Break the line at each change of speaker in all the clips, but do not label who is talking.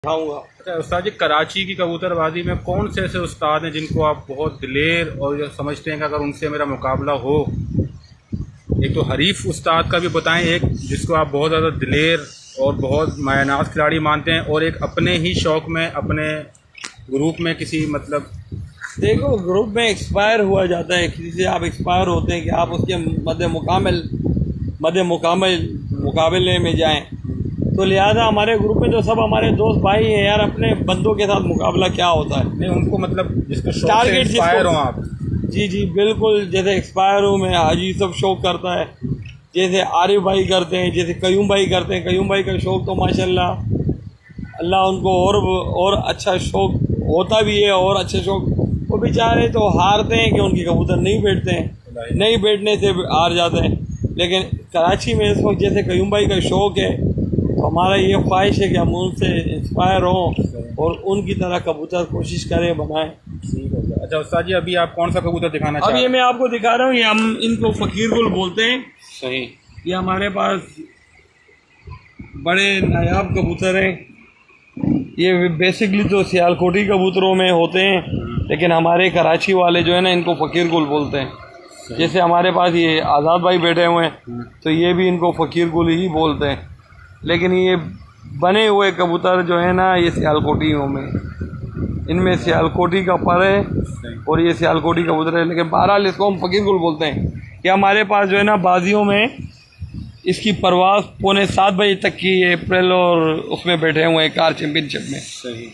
दिखाऊंगा।
अच्छा उस्ताद जी, कराची की कबूतरबाजी में कौन से ऐसे उस्ताद हैं जिनको आप बहुत दिलेर और जो समझते हैं कि अगर उनसे मेरा मुकाबला हो? एक तो हरीफ उस्ताद का भी बताएं, एक जिसको आप बहुत ज़्यादा दिलेर और बहुत मायनाज खिलाड़ी मानते हैं, और एक अपने ही शौक़ में अपने ग्रुप में किसी मतलब।
देखो, ग्रुप में एक्सपायर हुआ जाता है, किसी से आप एक्सपायर होते हैं कि आप उसके मुकाबले में जाएं, तो लिहाजा हमारे ग्रुप में तो सब हमारे दोस्त भाई हैं यार। अपने बंदों के साथ मुकाबला क्या होता है?
नहीं, उनको मतलब जिसको शौक से
टारगेट
इंस्पायर हो आप।
जी जी बिल्कुल, जैसे एक्सपायर हूँ मैं, हाजी सब शौक करता है, जैसे आरिफ भाई करते हैं, जैसे कयूम भाई करते हैं। कयूम भाई का शौक तो माशाल्लाह अल्लाह उनको और अच्छा शौक होता भी है, और अच्छे शौक। वो बेचारे तो हारते हैं कि उनके कबूतर नहीं बैठते हैं, नहीं बैठने से हार जाते हैं। लेकिन कराची में इस वक्त जैसे कयूम भाई का शौक है, तो हमारा ये ख्वाहिश है कि हम उनसे इंस्पायर हों और उनकी तरह कबूतर कोशिश करें, बनाएं।
ठीक है। अच्छा उस्ताद जी, अभी आप कौन सा कबूतर दिखाना चाह
अब
रहे
ये
हैं?
मैं आपको दिखा रहा हूँ, ये हम इनको फ़कीर गुल बोलते हैं।
सही।
ये हमारे पास बड़े नायाब कबूतर हैं। ये बेसिकली तो सियालकोटी कबूतरों में होते हैं, लेकिन हमारे कराची वाले जो है ना, इनको फ़कीर गुल बोलते हैं। जैसे हमारे पास ये आज़ाद भाई बैठे हुए हैं, तो ये भी इनको फ़कीर गुल ही बोलते हैं। लेकिन ये बने हुए कबूतर जो है ना, ये सियालकोटियों में, इनमें सियालकोटी का पर है और ये सियालकोटी कबूतर है, लेकिन बहरहाल इसको हम फ़कीर गुल बोलते हैं। ये हमारे पास जो है ना, बाजियों में इसकी परवाज़ 6:45 तक की अप्रैल, और उसमें बैठे हुए हैं कार चैम्पियनशिप में।
सही।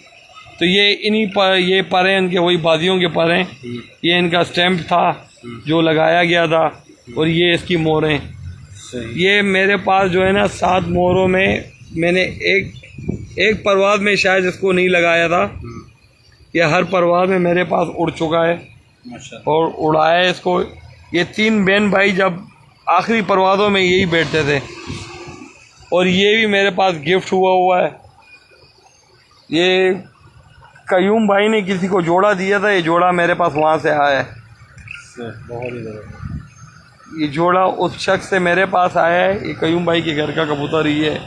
तो ये इन्हीं पर, ये पर हैं इनके, वही बाजियों के पर हैं। ये इनका स्टैम्प था जो लगाया गया था, और ये इसकी मोहरें। ये मेरे पास जो है ना, 7 मोहरों में मैंने एक परवाज़ में शायद इसको नहीं लगाया था। ये हर परवाज़ में मेरे पास उड़ चुका है और उड़ाया है इसको। ये 3 बहन भाई जब आखिरी परवाज़ों में यही बैठते थे, और ये भी मेरे पास गिफ्ट हुआ है। ये कयूम भाई ने किसी को जोड़ा दिया था, ये जोड़ा मेरे पास वहाँ से आया है।
बहुत ही ज़बरदस्त।
ये जोड़ा उस शख्स से मेरे पास आया है। ये कयूम भाई के घर का कबूतर ही है,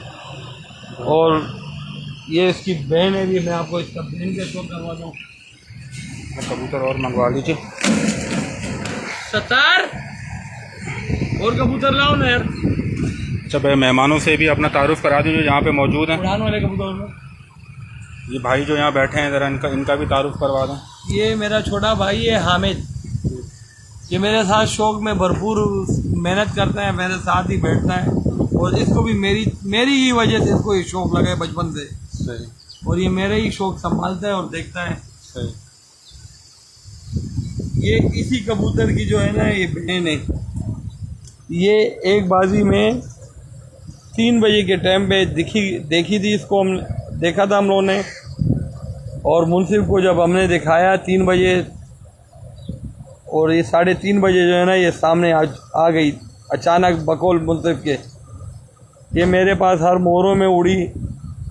और ये इसकी बहन है भी। मैं आपको इसका बहन के शो करवा दूँ।
कबूतर और मंगवा लीजिए।
70 और कबूतर लाओ ना यार।
अच्छा भाई, मेहमानों से भी अपना तारुफ करा दीजिए जो यहाँ पे मौजूद हैं।
उड़ान वाले कबूतर में
ये भाई जो यहाँ बैठे हैं, ज़रा इनका भी तारुफ करवा दें।
ये मेरा छोटा भाई है हामिद। ये मेरे साथ शौक में भरपूर मेहनत करता है, मेरे साथ ही बैठता है, और इसको भी मेरी ही वजह से इसको ये शौक लगा है बचपन से।
सही।
और ये मेरे ही शौक संभालता है और देखता है।
सही।
ये इसी कबूतर की जो है ना, ये बहन है। ये एक बाजी में 3 बजे के टाइम पे देखी थी इसको, हम देखा था हम लोगों ने, और मुनसिफ को जब हमने दिखाया 3 बजे, और ये 3:30 बजे जो है ना, ये सामने आ गई अचानक बकौल मुनसिफ के। ये मेरे पास हर मोहरों में उड़ी,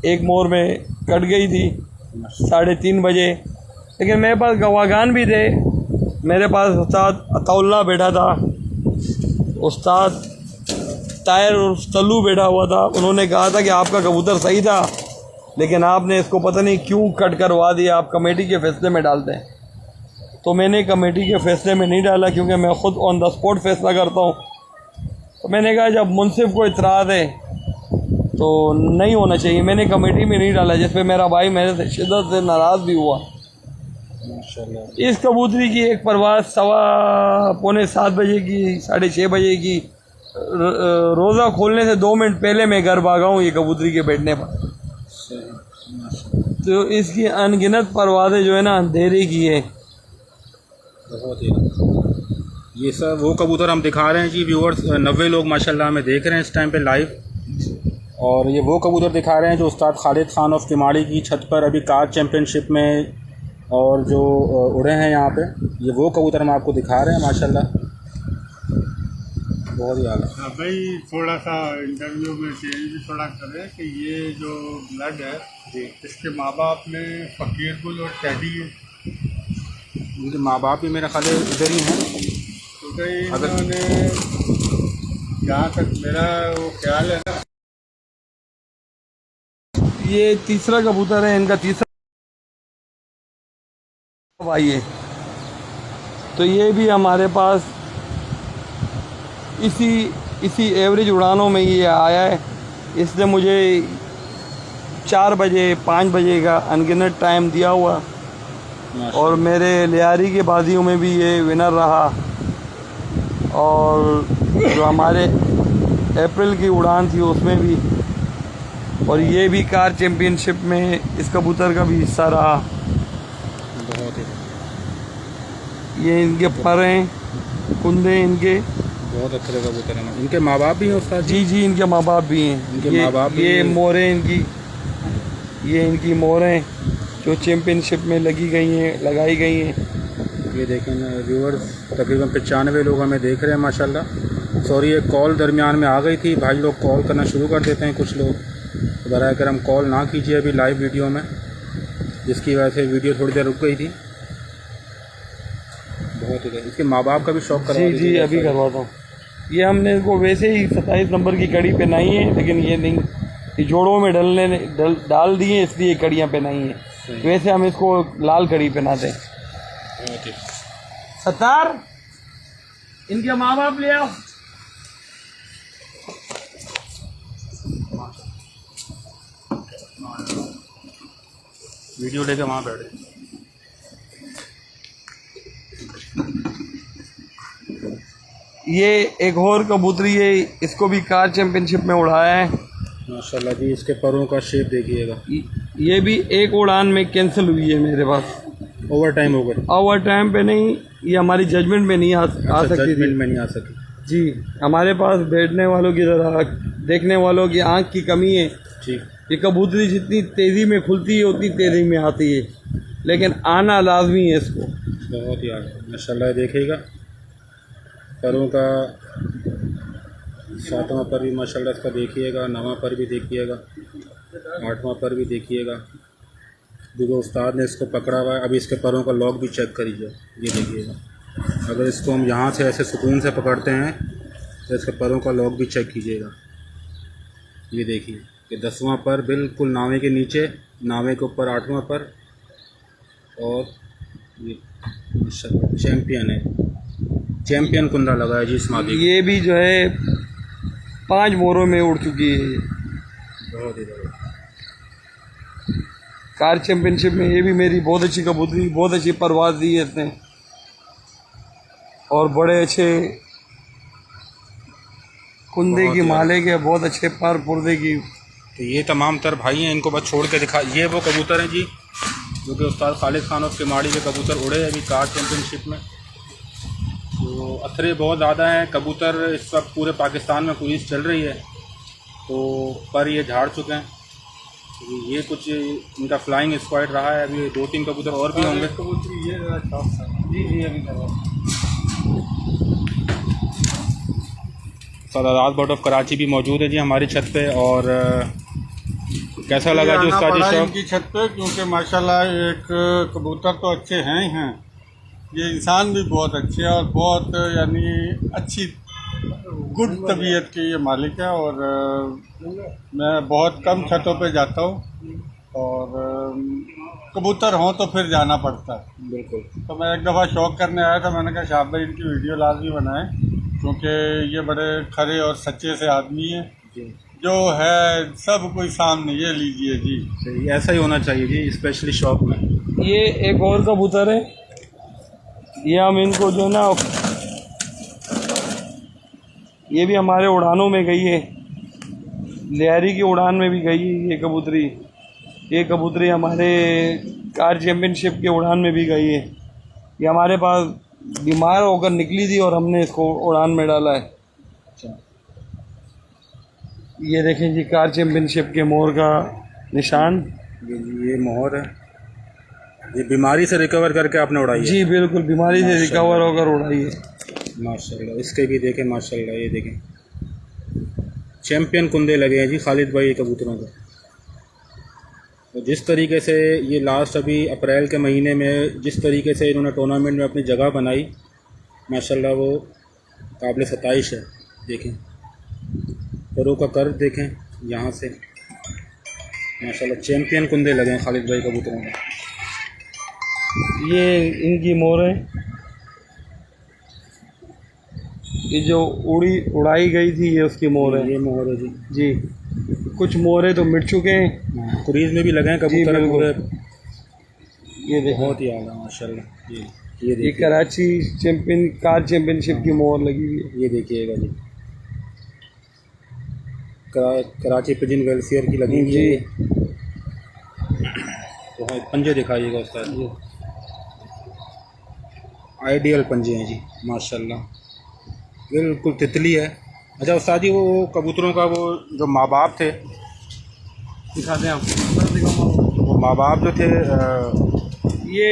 एक मोहर में कट गई थी 3:30 बजे। लेकिन मेरे पास गवागान भी थे। मेरे पास उस्ताद अताउल्ला बैठा था, उस्ताद तायर और तल्लू बैठा हुआ था। उन्होंने कहा था कि आपका कबूतर सही था, लेकिन आपने इसको पता नहीं क्यों कट करवा दिया, आप कमेटी के फैसले में डालते हैं। तो मैंने कमेटी के फैसले में नहीं डाला, क्योंकि मैं ख़ुद ऑन द स्पॉट फैसला करता हूँ। तो मैंने कहा जब मुनसिफ को इतराज़ है तो नहीं होना चाहिए। मैंने कमेटी में नहीं डाला, जिस पे मेरा भाई मेरे से शिद्दत से नाराज़ भी हुआ।
माशाल्लाह।
इस कबूतरी की एक परवाज़ 7:15 बजे की, 6:30 बजे की, रोज़ा खोलने से 2 मिनट पहले मैं घर भागा हूँ ये कबूतरी के बैठने पर। तो इसकी अनगिनत परवाज़ें जो है ना, अंधेरे की है।
बहुत ही। ये सब वो कबूतर हम दिखा रहे हैं जी व्यूअर्स, 90 लोग माशाल्लाह हमें देख रहे हैं इस टाइम पे लाइव। और ये वो कबूतर दिखा रहे हैं जो उस्ताद खालिद खान ऑफ किमाड़ी की छत पर अभी कार चैम्पियनशिप में और जो उड़े हैं यहाँ पे, ये वो कबूतर हम आपको दिखा रहे हैं माशाल्लाह। बहुत ही आला।
भाई थोड़ा सा इंटरव्यू में चेंज भी थोड़ा करें कि ये जो ब्लड है
जी,
इसके माँ बाप में फ़कीर गुल और टैडी है।
उनके माँ बाप भी मेरे ख्याल इधर ही हैं।
क्योंकि इन्होंने, जहाँ तक मेरा वो ख्याल है ना,
ये तीसरा कबूतर है, इनका तीसरा भाई है। तो ये भी हमारे पास इसी एवरेज उड़ानों में ये आया है। इसने मुझे 4 बजे 5 बजे का अनगिनत टाइम दिया हुआ, और मेरे लियारी के बाजियों में भी ये विनर रहा। और जो हमारे अप्रैल की उड़ान थी उसमें भी, और ये भी कार चैम्पियनशिप में इस कबूतर का भी हिस्सा रहा।
बहुत ही
ये इनके पर हैं, कुंदे इनके
बहुत अच्छे कबूतर हैं। इनके माँ बाप भी हैं उस्ताद
जी? जी, इनके माँ बाप भी हैं।
इनके माँ बाप भी
ये
हैं।
मोरें इनकी, ये इनकी मोरें जो चैम्पियनशिप में लगाई गई हैं।
ये देखें ना व्यूअर्स, तकरीबन 95 लोग हमें देख रहे हैं माशाल्लाह। सॉरी, एक कॉल दरमियान में आ गई थी, भाई लोग कॉल करना शुरू कर देते हैं कुछ लोग, तो बराए करम कॉल ना कीजिए अभी लाइव वीडियो में, जिसकी वजह से वीडियो थोड़ी देर रुक गई थी। बहुत ही इसके माँ बाप का भी शौक करवा
जी जी, अभी करवाता हूँ। ये हमने इनको वैसे ही 27 नंबर की कड़ी पहनाई है, लेकिन ये नहीं, ये जोड़ों में डाल दिए, इसलिए कड़ियाँ पहनाई हैं। वैसे हम इसको लाल कड़ी पहनाते हैं। सत्तार, इनके माँ बाप ले आओ।
वीडियो लेके वहाँ बैठे।
ये एक और कबूतरी है, इसको भी कार चैम्पियनशिप में उड़ाया है
माशाल्लाह जी। इसके परों का शेप देखिएगा।
ये भी एक उड़ान में कैंसिल हुई है मेरे पास,
ओवर टाइम हो गया।
ओवर टाइम पे नहीं, ये हमारी जजमेंट में नहीं आ सकती थी।
जजमेंट में नहीं आ सकी
जी, हमारे पास बैठने वालों की ज़रा देखने वालों की आंख की कमी है।
ठीक।
ये कबूतरी जितनी तेज़ी में खुलती है उतनी तेज़ी में आती है, लेकिन आना लाजमी है इसको।
बहुत ही माशाल्लाह देखिएगा, परों का 7वां पर भी माशाल्लाह इसका देखिएगा, 9वां पर भी देखिएगा, 8वां पर भी देखिएगा। देखो उस्ताद ने इसको पकड़ा हुआ है, अभी इसके परों का लॉक भी चेक करिए। ये देखिएगा, अगर इसको हम यहाँ से ऐसे सुकून से पकड़ते हैं तो इसके परों का लॉक भी चेक कीजिएगा। ये देखिए कि 10वां पर बिल्कुल नावे के नीचे, नावे के ऊपर 8वां पर, और ये चैम्पियन है, चैम्पियन कुंदा लगा है जी इस मादी।
ये भी जो है 5 मोरों में उड़ चुकी है।
बहुत ही ज़्यादा
कार चैम्पियनशिप में ये भी मेरी बहुत अच्छी कबूतरी, बहुत अच्छी परवाज़ दी है इसने, और बड़े अच्छे कुंदे की माले के, बहुत अच्छे पर पुर्दे की।
तो ये तमाम तर भाई हैं, इनको बस छोड़ के दिखा। ये वो कबूतर हैं जी जो कि उस्ताद खालिद खान और किमाड़ी के कबूतर उड़े हैं अभी कार चैम्पियनशिप में। तो अथरे बहुत ज़्यादा हैं कबूतर, इस वक्त पूरे पाकिस्तान में पुलिस चल रही है, तो पर ये झाड़ चुके हैं। तो ये कुछ इनका फ्लाइंग स्क्वाड रहा है, अभी 2-3 कबूतर और भी होंगे।
कबूतरी ये
जी जी, अभी करवा।
सदात बर्ड ऑफ कराची भी मौजूद है जी हमारी छत पे। और कैसा लगा जी उसका जी शौक?
इनकी छत पे, क्योंकि माशाल्लाह एक कबूतर तो अच्छे हैं ही हैं, ये इंसान भी बहुत अच्छे हैं और बहुत यानी अच्छी गुड तबीयत के ये मालिक है। और मैं बहुत कम छतों पे जाता हूँ, और कबूतर हों तो फिर जाना पड़ता है।
बिल्कुल।
तो मैं एक दफ़ा शौक करने आया था, मैंने कहा शाह भाई इनकी वीडियो लाजमी बनाएं, क्योंकि ये बड़े खरे और सच्चे से आदमी हैं। जो है सब कोई सामने, ये लीजिए जी।
सही, ऐसा ही होना चाहिए जी, स्पेशली शौक में।
ये एक और कबूतर है, ये हम इनको जो है ना, ये भी हमारे उड़ानों में गई है, लियारी की उड़ान में भी गई है ये कबूतरी। ये कबूतरी हमारे कार चैम्पियनशिप के उड़ान में भी गई है। ये हमारे पास बीमार होकर निकली थी और हमने इसको उड़ान में डाला है। ये देखें जी, कार चैम्पियनशिप के मोर का निशान।
ये मोहर है, ये बीमारी से रिकवर करके आपने उड़ाई है?
जी बिल्कुल, बीमारी से रिकवर होकर उड़ाई है
माशाल्लाह। इसके भी देखें माशाल्लाह, ये देखें चैम्पियन कुंदे लगे हैं जी खालिद भाई कबूतरों को। तो जिस तरीके से ये लास्ट अभी अप्रैल के महीने में जिस तरीके से इन्होंने टूर्नामेंट में अपनी जगह बनाई, माशाल्लाह वो काबिल सताइश है। देखें परों का कर्व देखें यहाँ से, माशाल्लाह चैंपियन कुंदे लगे हैं खालिद भाई कबूतरों में।
ये इनकी मोर है, ये जो उड़ाई गई थी ये उसकी मोर है।
ये मोर है जी।
जी, कुछ मोरे तो मिट चुके हैं।
क्रीज में भी लगे हैं कबूतर
बिल्कुल।
पूरे।
ये देखो,
बहुत ही आला माशाल्लाह। ये
ये
देखिए,
कराची कार चैंपियनशिप की मोहर लगी हुई है।
ये देखिएगा जी, कराची पिजन वेलफेयर की लगी हुई है। तो हाँ, पंजे दिखाइएगा उस्ताद। आइडियल पंजे हैं जी माशाल्लाह, बिल्कुल तितली है। अच्छा उस्ताद जी, वो कबूतरों का वो जो माँ बाप थे,
दिखाते हैं आपको।
वो माँ बाप जो थे
ये